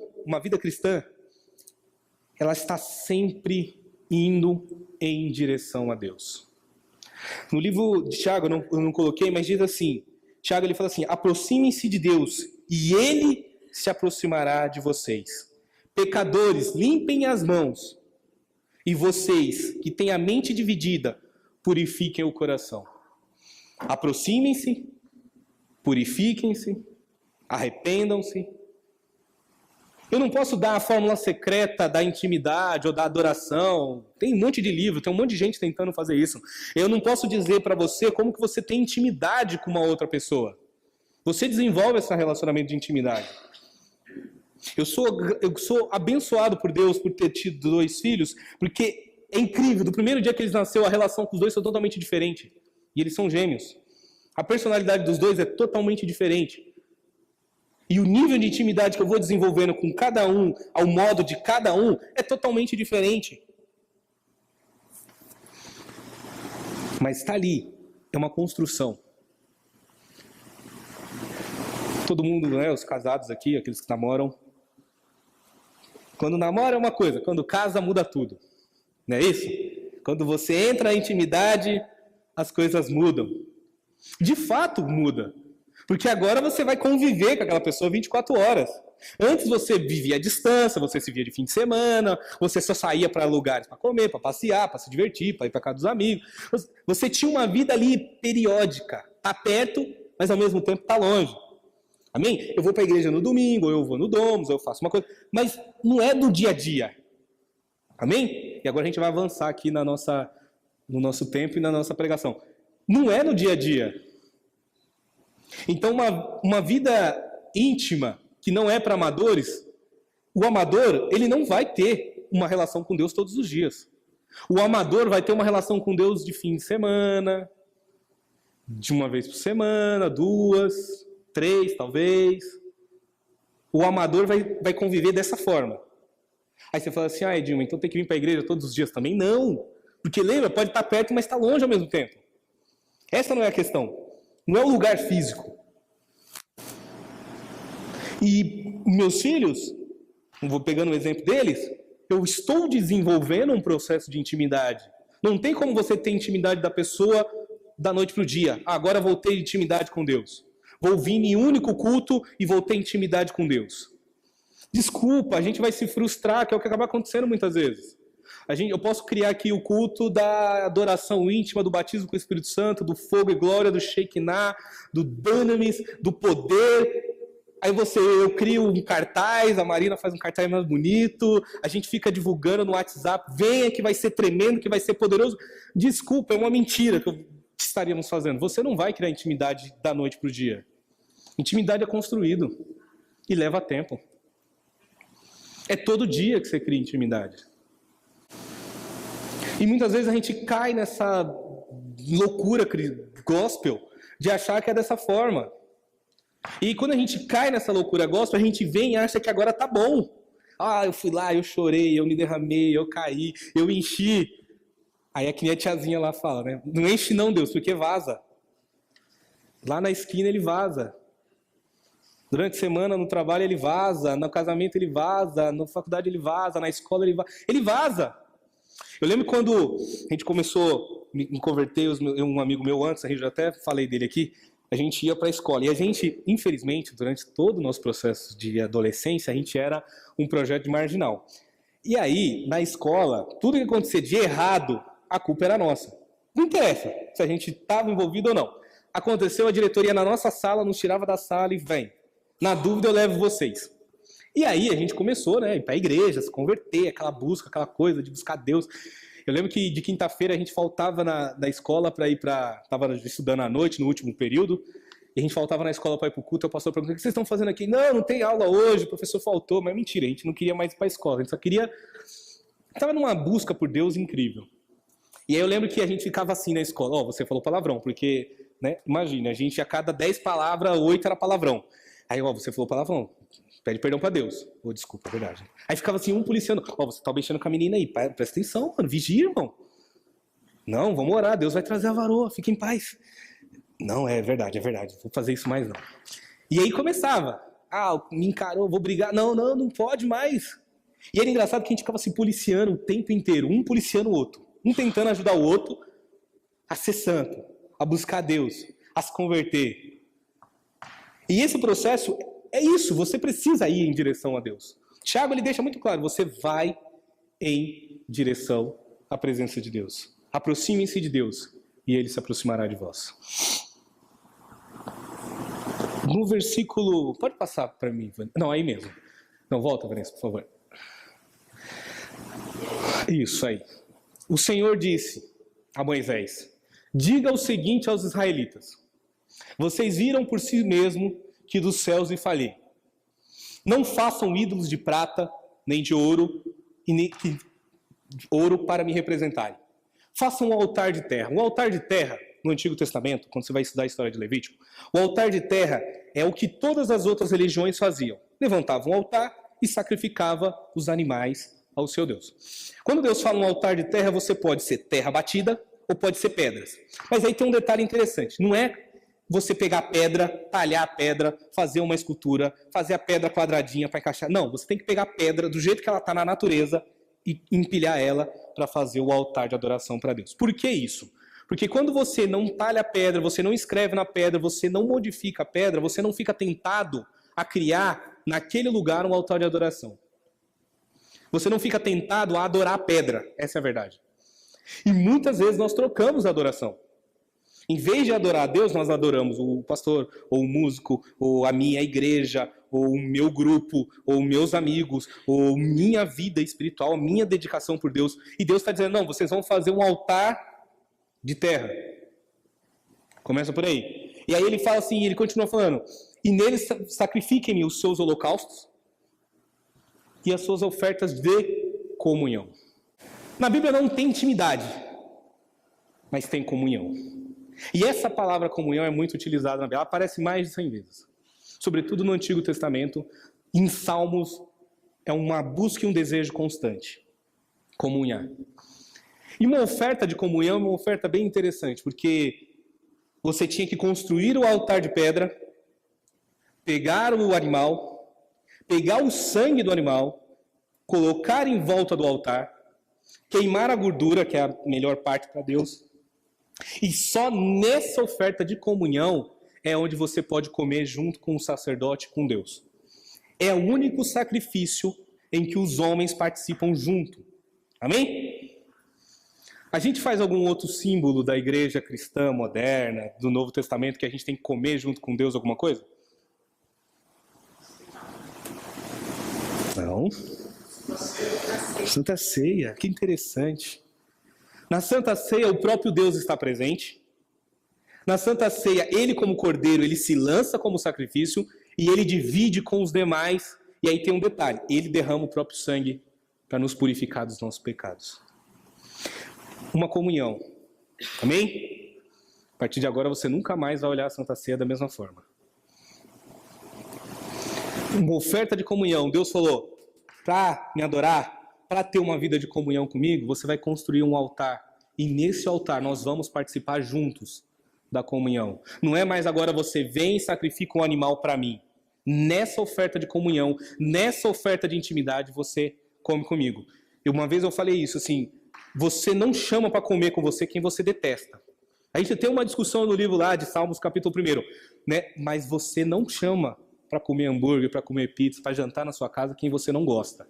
ela está sempre indo em direção a Deus. No livro de Tiago, eu não coloquei, mas diz assim, Tiago ele fala assim, aproximem-se de Deus e Ele se aproximará de vocês. Pecadores, limpem as mãos. E vocês, que têm a mente dividida, purifiquem o coração. Aproximem-se, purifiquem-se, arrependam-se. Eu não posso dar a fórmula secreta da intimidade ou da adoração. Tem um monte de livro, tem um monte de gente tentando fazer isso. Eu não posso dizer para você como que você tem intimidade com uma outra pessoa. Você desenvolve esse relacionamento de intimidade. Eu sou abençoado por Deus por ter tido 2 filhos, porque é incrível, do primeiro dia que eles nasceram, a relação com os 2 foi totalmente diferente. E eles são gêmeos. A personalidade dos 2 é totalmente diferente. E o nível de intimidade que eu vou desenvolvendo com cada um, ao modo de cada um, é totalmente diferente. Mas está ali, é uma construção. Todo mundo, né, os casados aqui, aqueles que namoram. Quando namora é uma coisa, quando casa muda tudo. Não é isso? Quando você entra na intimidade, as coisas mudam. De fato muda. Porque agora você vai conviver com aquela pessoa 24 horas. Antes você vivia à distância, você se via de fim de semana, você só saía para lugares para comer, para passear, para se divertir, para ir para casa dos amigos. Você tinha uma vida ali periódica. Está perto, mas ao mesmo tempo está longe. Amém? Eu vou para a igreja no domingo, ou eu vou no Domus, ou eu faço uma coisa. Mas não é do dia a dia. Amém? E agora a gente vai avançar aqui no nosso tempo e na nossa pregação. Não é no dia a dia. Então, uma vida íntima, que não é para amadores, o amador, ele não vai ter uma relação com Deus todos os dias. O amador vai ter uma relação com Deus de fim de semana, de uma vez por semana, 2, 3, talvez. O amador vai conviver dessa forma. Aí você fala assim, Edinho, então tem que vir para a igreja todos os dias também? Não, porque lembra, pode estar perto, mas está longe ao mesmo tempo. Essa não é a questão. Não é o lugar físico. E meus filhos, vou pegando o exemplo deles, eu estou desenvolvendo um processo de intimidade. Não tem como você ter intimidade da pessoa da noite para o dia. Agora vou ter intimidade com Deus. Vou vir em único culto e vou ter intimidade com Deus. Desculpa, a gente vai se frustrar, que é o que acaba acontecendo muitas vezes. Eu posso criar aqui o culto da adoração íntima, do batismo com o Espírito Santo, do fogo e glória, do Shekinah, do Dunamis, do poder. Aí eu crio um cartaz, a Marina faz um cartaz mais bonito, a gente fica divulgando no WhatsApp, venha que vai ser tremendo, que vai ser poderoso. Desculpa, é uma mentira que estaríamos fazendo. Você não vai criar intimidade da noite para o dia. Intimidade é construído e leva tempo. É todo dia que você cria intimidade. E muitas vezes a gente cai nessa loucura gospel de achar que é dessa forma. E quando a gente cai nessa loucura gospel, a gente vem e acha que agora tá bom. Ah, eu fui lá, eu chorei, eu me derramei, eu caí, eu enchi. Aí é que nem a tiazinha lá fala, né? Não enche não, Deus, porque vaza. Lá na esquina ele vaza. Durante a semana no trabalho ele vaza, no casamento ele vaza, na faculdade ele vaza, na escola ele vaza. Ele vaza! Eu lembro quando a gente começou a me converter, um amigo meu antes, a gente já até falei dele aqui, a gente ia para a escola. E a gente, infelizmente, durante todo o nosso processo de adolescência, a gente era um projeto de marginal. E aí, na escola, tudo que acontecia de errado, a culpa era nossa. Não interessa se a gente estava envolvido ou não. Aconteceu, a diretoria na nossa sala, nos tirava da sala e vem. Na dúvida eu levo vocês. E aí a gente começou, né, ir para a igreja, se converter, aquela busca, aquela coisa de buscar Deus. Eu lembro que de quinta-feira a gente faltava na escola para ir para... Estava estudando à noite, no último período, e a gente faltava na escola para ir para o culto. O pastor perguntou: o que vocês estão fazendo aqui? Não tem aula hoje, o professor faltou. Mas mentira, a gente não queria mais ir para a escola, a gente só queria... Estava numa busca por Deus incrível. E aí eu lembro que a gente ficava assim na escola: você falou palavrão, porque, né, imagina, a gente a cada 10 palavras, 8 era palavrão. Aí, você falou palavrão, pede perdão pra Deus. Desculpa, é verdade. Aí ficava assim, um policiando: você tá mexendo com a menina aí, presta atenção, mano, vigia, irmão. Não, vamos orar, Deus vai trazer a varoa, fique em paz. Não, é verdade, vou fazer isso mais não. E aí começava: me encarou, vou brigar. Não pode mais. E era engraçado que a gente ficava se policiando o tempo inteiro, um policiando o outro, um tentando ajudar o outro a ser santo, a buscar Deus, a se converter. E esse processo é isso, você precisa ir em direção a Deus. Tiago, ele deixa muito claro: você vai em direção à presença de Deus. Aproxime-se de Deus e Ele se aproximará de vós. No versículo... Pode passar para mim? Não, aí mesmo. Não, volta, Vanessa, por favor. Isso aí. O Senhor disse a Moisés: diga o seguinte aos israelitas: vocês viram por si mesmo que dos céus lhe falei. Não façam ídolos de prata, nem de ouro, e nem ouro para me representarem. Façam um altar de terra. Um altar de terra, no Antigo Testamento, quando você vai estudar a história de Levítico, o altar de terra é o que todas as outras religiões faziam. Levantavam um altar e sacrificava os animais ao seu Deus. Quando Deus fala um altar de terra, você pode ser terra batida ou pode ser pedras. Mas aí tem um detalhe interessante. Não é você pegar a pedra, talhar a pedra, fazer uma escultura, fazer a pedra quadradinha para encaixar. Não, você tem que pegar a pedra do jeito que ela está na natureza e empilhar ela para fazer o altar de adoração para Deus. Por que isso? Porque quando você não talha a pedra, você não escreve na pedra, você não modifica a pedra, você não fica tentado a criar naquele lugar um altar de adoração. Você não fica tentado a adorar a pedra, essa é a verdade. E muitas vezes nós trocamos a adoração. Em vez de adorar a Deus, nós adoramos o pastor, ou o músico, ou a minha igreja, ou o meu grupo, ou meus amigos, ou minha vida espiritual, minha dedicação por Deus. E Deus está dizendo: não, vocês vão fazer um altar de terra. Começa por aí. E aí ele fala assim, ele continua falando: e neles sacrifiquem-me os seus holocaustos e as suas ofertas de comunhão. Na Bíblia não tem intimidade, mas tem comunhão. E essa palavra comunhão é muito utilizada na Bíblia. Ela aparece mais de 100 vezes. Sobretudo no Antigo Testamento. Em Salmos, é uma busca e um desejo constante. Comunhar. E uma oferta de comunhão é uma oferta bem interessante, porque você tinha que construir o altar de pedra, pegar o animal, pegar o sangue do animal, colocar em volta do altar, queimar a gordura, que é a melhor parte para Deus. E só nessa oferta de comunhão é onde você pode comer junto com o sacerdote, com Deus. É o único sacrifício em que os homens participam junto. Amém? A gente faz algum outro símbolo da igreja cristã moderna, do Novo Testamento, que a gente tem que comer junto com Deus alguma coisa? Não. Santa Ceia, que interessante. Na Santa Ceia, o próprio Deus está presente. Na Santa Ceia, ele como cordeiro, ele se lança como sacrifício e ele divide com os demais. E aí tem um detalhe, ele derrama o próprio sangue para nos purificar dos nossos pecados. Uma comunhão. Amém? A partir de agora você nunca mais vai olhar a Santa Ceia da mesma forma. Uma oferta de comunhão. Deus falou, para me adorar, para ter uma vida de comunhão comigo, você vai construir um altar. E nesse altar nós vamos participar juntos da comunhão. Não é mais agora você vem e sacrifica um animal para mim. Nessa oferta de comunhão, nessa oferta de intimidade, você come comigo. E uma vez eu falei isso, assim, você não chama para comer com você quem você detesta. A gente tem uma discussão no livro lá de Salmos, capítulo 1, né? Mas você não chama para comer hambúrguer, para comer pizza, para jantar na sua casa quem você não gosta.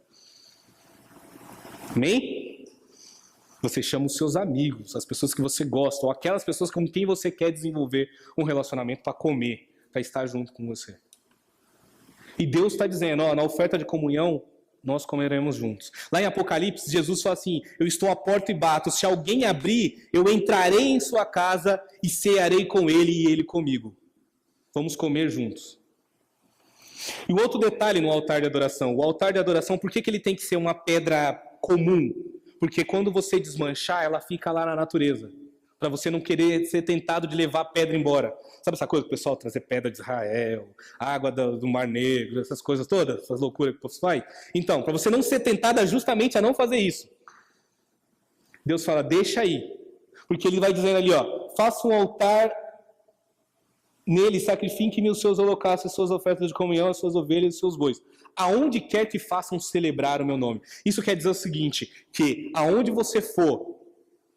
Amém? Você chama os seus amigos, as pessoas que você gosta, ou aquelas pessoas com quem você quer desenvolver um relacionamento para comer, para estar junto com você. E Deus está dizendo, ó, na oferta de comunhão, nós comeremos juntos. Lá em Apocalipse, Jesus fala assim, eu estou à porta e bato, se alguém abrir, eu entrarei em sua casa e cearei com ele e ele comigo. Vamos comer juntos. E o outro detalhe no altar de adoração, o altar de adoração, por que ele tem que ser uma pedra comum? Porque quando você desmanchar, ela fica lá na natureza. Para você não querer ser tentado de levar a pedra embora. Sabe essa coisa que o pessoal trazer pedra de Israel, água do Mar Negro, essas coisas todas, essas loucuras que o povo faz? Então, para você não ser tentada justamente a não fazer isso. Deus fala, deixa aí. Porque ele vai dizendo ali, ó, faça um altar, nele sacrifique-me os seus holocaustos, as suas ofertas de comunhão, as suas ovelhas e os seus bois. Aonde quer que façam celebrar o meu nome. Isso quer dizer o seguinte, que aonde você for,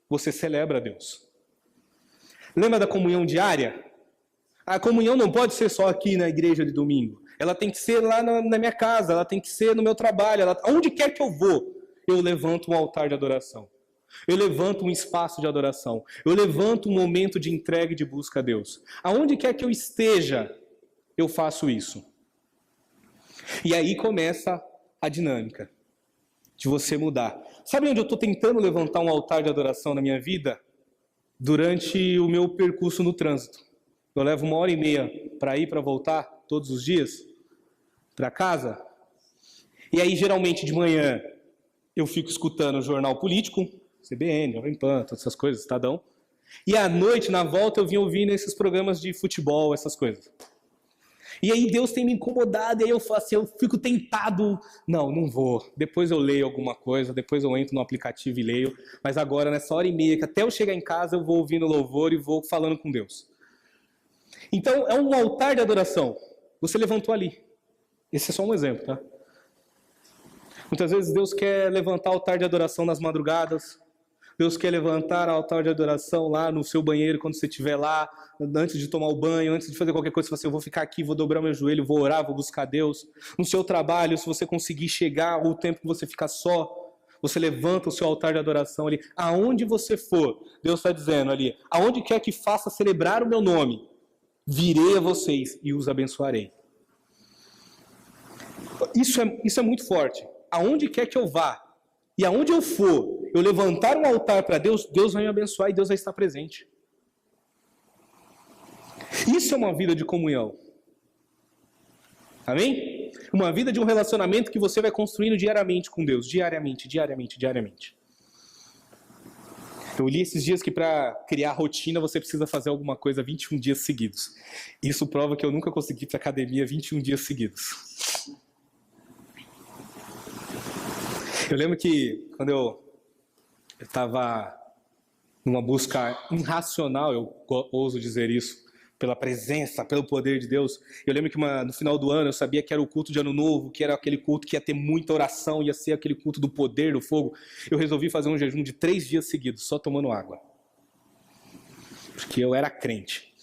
você celebra a Deus. Lembra da comunhão diária? A comunhão não pode ser só aqui na igreja de domingo. Ela tem que ser lá na minha casa, ela tem que ser no meu trabalho. Aonde quer que eu vou, eu levanto um altar de adoração. Eu levanto um espaço de adoração. Eu levanto um momento de entrega e de busca a Deus. Aonde quer que eu esteja, eu faço isso. E aí começa a dinâmica de você mudar. Sabe onde eu estou tentando levantar um altar de adoração na minha vida? Durante o meu percurso no trânsito. Eu levo 1h30 para ir, para voltar, todos os dias, para casa. E aí, geralmente, de manhã, eu fico escutando o jornal político, CBN, Jovem Pan, todas essas coisas, Estadão. E à noite, na volta, eu vim ouvindo esses programas de futebol, essas coisas. E aí Deus tem me incomodado, e aí eu faço assim, eu fico tentado, não vou. Depois eu leio alguma coisa, depois eu entro no aplicativo e leio. Mas agora, nessa 1h30, que até eu chegar em casa, eu vou ouvindo louvor e vou falando com Deus. Então, é um altar de adoração. Você levantou ali. Esse é só um exemplo, tá? Muitas vezes Deus quer levantar altar de adoração nas madrugadas. Deus quer levantar altar de adoração lá no seu banheiro, quando você estiver lá, antes de tomar o banho, antes de fazer qualquer coisa, você fala assim, eu vou ficar aqui, vou dobrar meu joelho, vou orar, vou buscar Deus. No seu trabalho, se você conseguir chegar, o tempo que você ficar só, você levanta o seu altar de adoração ali. Aonde você for, Deus está dizendo ali, aonde quer que faça celebrar o meu nome, virei a vocês e os abençoarei. Isso é muito forte. Aonde quer que eu vá, e aonde eu for, eu levantar um altar para Deus, Deus vai me abençoar e Deus vai estar presente. Isso é uma vida de comunhão. Amém? Uma vida de um relacionamento que você vai construindo diariamente com Deus. Diariamente. Eu li esses dias que para criar rotina você precisa fazer alguma coisa 21 dias seguidos. Isso prova que eu nunca consegui ir para academia 21 dias seguidos. Eu lembro que quando eu estava numa busca irracional, eu ouso dizer isso, pela presença, pelo poder de Deus. Eu lembro que no final do ano eu sabia que era o culto de Ano Novo, que era aquele culto que ia ter muita oração, ia ser aquele culto do poder, do fogo. Eu resolvi fazer um jejum de 3 dias seguidos, só tomando água. Porque eu era crente.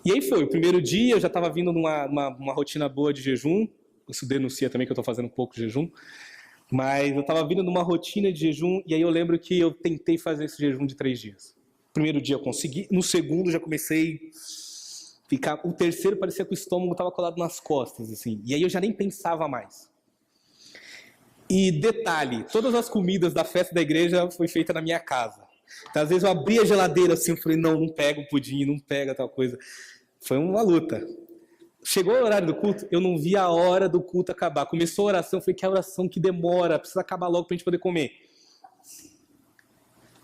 E aí foi, o primeiro dia eu já estava vindo numa rotina boa de jejum, isso denuncia também que eu estou fazendo um pouco de jejum. Mas eu estava vindo numa rotina de jejum, e aí eu lembro que eu tentei fazer esse jejum de 3 dias. Primeiro dia eu consegui, no segundo já comecei a ficar... O terceiro parecia que o estômago estava colado nas costas, assim. E aí eu já nem pensava mais. E detalhe, todas as comidas da festa da igreja foi feita na minha casa. Então, às vezes eu abria a geladeira assim, eu falei, não pega o pudim, não pega tal coisa. Foi uma luta. Chegou o horário do culto, eu não vi a hora do culto acabar. Começou a oração, eu falei, que oração que demora, precisa acabar logo pra gente poder comer.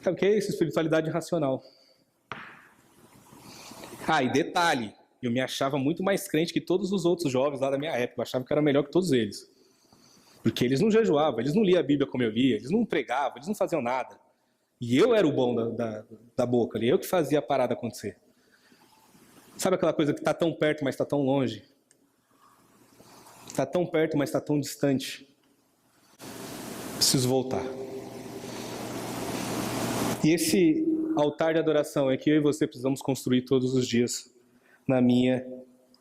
Sabe o que é isso? Espiritualidade racional. E detalhe, eu me achava muito mais crente que todos os outros jovens lá da minha época. Eu achava que era melhor que todos eles. Porque eles não jejuavam, eles não liam a Bíblia como eu lia, eles não pregavam, eles não faziam nada. E eu era o bom da boca ali, eu que fazia a parada acontecer. Sabe aquela coisa que está tão perto, mas está tão longe? Está tão perto, mas está tão distante. Preciso voltar. E esse altar de adoração é que eu e você precisamos construir todos os dias, na minha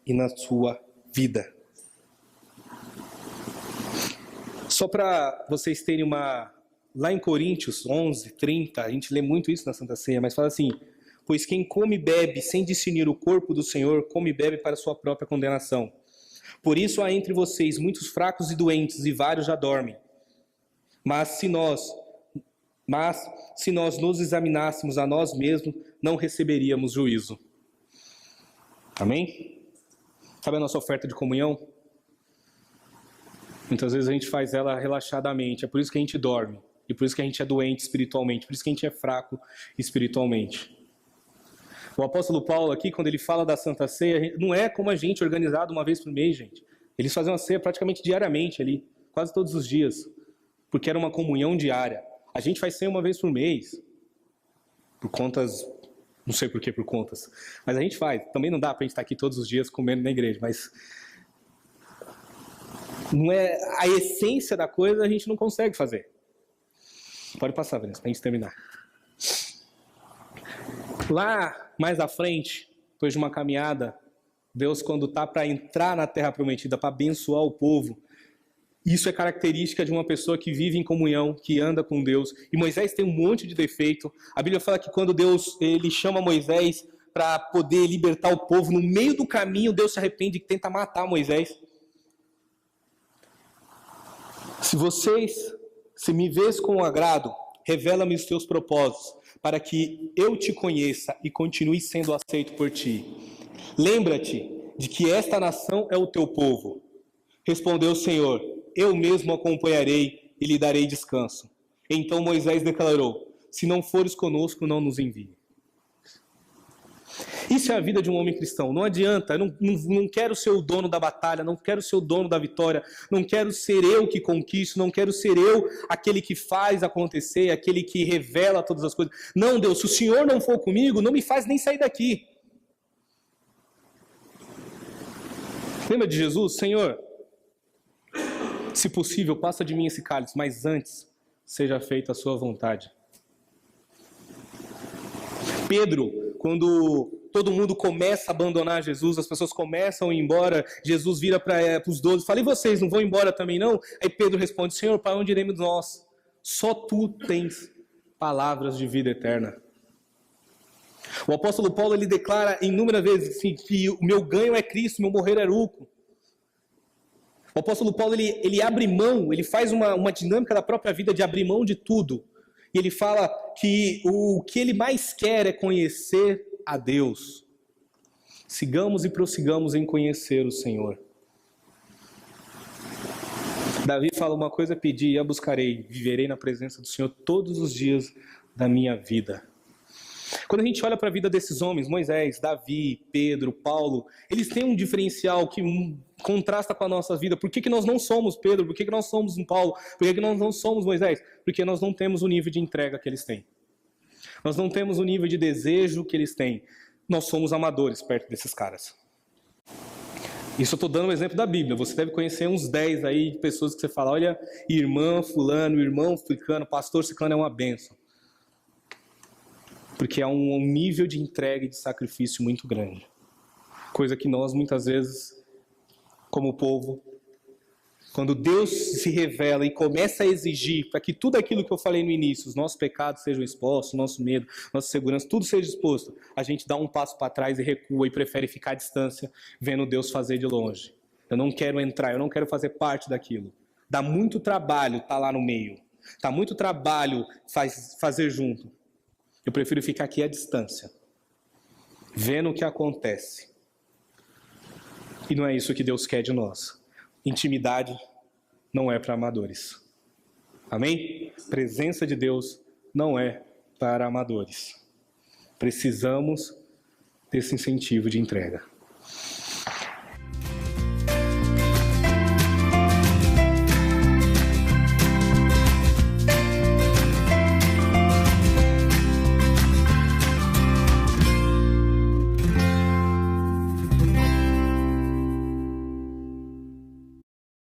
e na sua vida. Só para vocês terem uma... Lá em Coríntios 11, 30, a gente lê muito isso na Santa Ceia, mas fala assim... Pois quem come e bebe sem discernir o corpo do Senhor, come e bebe para sua própria condenação. Por isso há entre vocês muitos fracos e doentes, e vários já dormem. Mas se nós nos examinássemos a nós mesmos, não receberíamos juízo. Amém? Sabe a nossa oferta de comunhão? Muitas vezes a gente faz ela relaxadamente, é por isso que a gente dorme. E por isso que a gente é doente espiritualmente, por isso que a gente é fraco espiritualmente. O apóstolo Paulo aqui, quando ele fala da Santa Ceia, não é como a gente organizado uma vez por mês, gente. Eles faziam a ceia praticamente diariamente ali, quase todos os dias, porque era uma comunhão diária. A gente faz ceia uma vez por mês, por contas, não sei por que por contas, mas a gente faz. Também não dá pra gente estar aqui todos os dias comendo na igreja, mas não é a essência da coisa, a gente não consegue fazer. Pode passar, Vanessa, pra gente terminar. Lá, mais à frente, depois de uma caminhada, Deus, quando está para entrar na Terra Prometida, para abençoar o povo, isso é característica de uma pessoa que vive em comunhão, que anda com Deus. E Moisés tem um monte de defeito. A Bíblia fala que quando Deus ele chama Moisés para poder libertar o povo, no meio do caminho, Deus se arrepende e tenta matar Moisés. Se me vês com agrado, revela-me os teus propósitos, para que eu te conheça e continue sendo aceito por ti. Lembra-te de que esta nação é o teu povo. Respondeu o Senhor, eu mesmo acompanharei e lhe darei descanso. Então Moisés declarou, se não fores conosco, não nos envie. Isso é a vida de um homem cristão. Não adianta, eu não quero ser o dono da batalha, não quero ser o dono da vitória, não quero ser eu que conquisto, não quero ser eu aquele que faz acontecer, aquele que revela todas as coisas. Não, Deus, se o Senhor não for comigo, não me faz nem sair daqui. Lembra de Jesus? Senhor, se possível, passa de mim esse cálice, mas antes seja feita a sua vontade. Pedro, quando todo mundo começa a abandonar Jesus, as pessoas começam a ir embora, Jesus vira para os 12 e fala, e vocês não vão embora também não? Aí Pedro responde, Senhor, para onde iremos nós? Só tu tens palavras de vida eterna. O apóstolo Paulo, ele declara inúmeras vezes assim, que o meu ganho é Cristo, meu morrer é lucro. O apóstolo Paulo, ele abre mão, ele faz uma dinâmica da própria vida de abrir mão de tudo. E ele fala que o que ele mais quer é conhecer a Deus. Sigamos e prossigamos em conhecer o Senhor. Davi fala, uma coisa pedi e a buscarei, viverei na presença do Senhor todos os dias da minha vida. Quando a gente olha para a vida desses homens, Moisés, Davi, Pedro, Paulo, eles têm um diferencial que contrasta com a nossa vida. Por que nós não somos Pedro? Por que nós somos um Paulo? Por que nós não somos Moisés? Porque nós não temos o nível de entrega que eles têm. Nós não temos o nível de desejo que eles têm. Nós somos amadores perto desses caras. Isso eu estou dando um exemplo da Bíblia. Você deve conhecer uns 10 aí de pessoas que você fala, olha, irmã fulano, irmão ficano, pastor ciclano é uma bênção. Porque há um nível de entrega e de sacrifício muito grande. Coisa que nós, muitas vezes, como povo, Quando Deus se revela e começa a exigir para que tudo aquilo que eu falei no início, os nossos pecados sejam expostos, nosso medo, nossa segurança, tudo seja exposto, a gente dá um passo para trás e recua e prefere ficar à distância, vendo Deus fazer de longe. Eu não quero entrar, eu não quero fazer parte daquilo. Dá muito trabalho estar lá no meio. Dá muito trabalho fazer junto. Eu prefiro ficar aqui à distância, vendo o que acontece. E não é isso que Deus quer de nós. Intimidade não é para amadores. Amém? Presença de Deus não é para amadores. Precisamos desse incentivo de entrega.